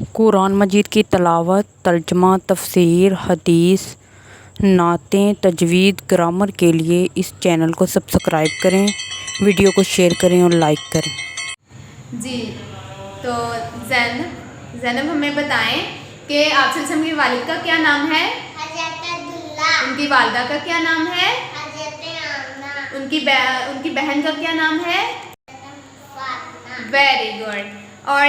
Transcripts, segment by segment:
कुरान मजीद की तिलावत, तर्जुमा, तफसीर, हदीस, नातें, तजवीद, ग्रामर के लिए इस चैनल को सब्सक्राइब करें, वीडियो को शेयर करें और लाइक करें। जी, तो ज़ैनब हमें बताएं कि आप सल्लल्लाहु अलैहि वसल्लम की वालिद का क्या नाम है? हज़रत अब्दुल्ला। उनकी वालिदा का क्या नाम है? हज़रत आमना। उनकी बहन का क्या नाम है? फातिमा। Very good. और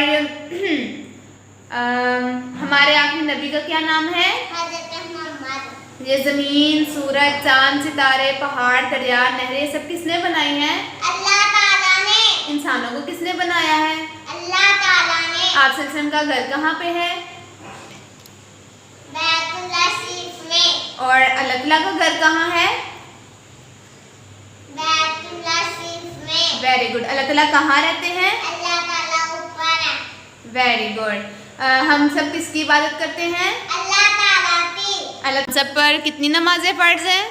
हमारे आखिरी नबी का क्या नाम है? हज़रत मोहम्मद। ये ज़मीन, सूरज, चांद, सितारे, पहाड़, दरिया, नहरें सब किसने बनाई हैं? अल्लाह ताला ने। इंसानों को किसने बनाया है? अल्लाह ताला ने। आप सल्लल्लाहु अलैहि वसल्लम का घर कहाँ पे है? बैतुल्लाह शरीफ में। और अल्लाह ताला का घर कहाँ है? बैतुल्लाह शरीफ में। Very good. अल्लाह ताला कहाँ रहते हैं? अल्लाह ताला ऊपर है। Very good. हम सब किसकी इबादत करते हैं? अल्लाह ताला की। अल्लाह सब पर कितनी नमाजें फ़र्ज़ हैं?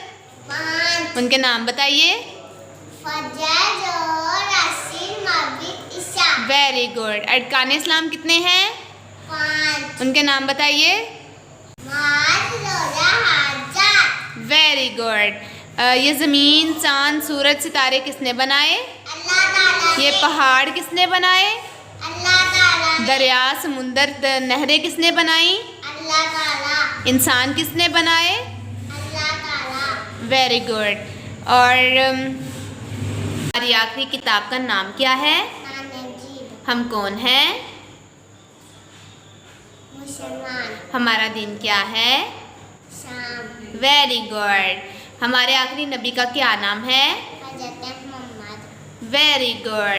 5। उनके नाम बताइए। फजर, ज़ोहर, असर, मगरिब, इशा। Very good. अरकान इस्लाम कितने हैं? 5। उनके नाम बताइए। नमाज, रोज़ा, हज। Very good. ये ज़मीन, चांद, सूरज, सितारे किसने बनाए? अल्लाह ताला ये ने। पहाड़ किसने बनाए? अल्लाह ताला ने। दरिया, समुंदर, नहरें किसने बनाई? अल्लाह ताला। इंसान किसने बनाए? अल्लाह ताला। Very good. और हमारी आखिरी किताब का नाम क्या है? नानजीब। हम कौन हैं? मुसलमान। हमारा दिन क्या है? शाम। Very good. हमारे आखिरी नबी का क्या नाम है? हज़रत मोहम्मद। Very good.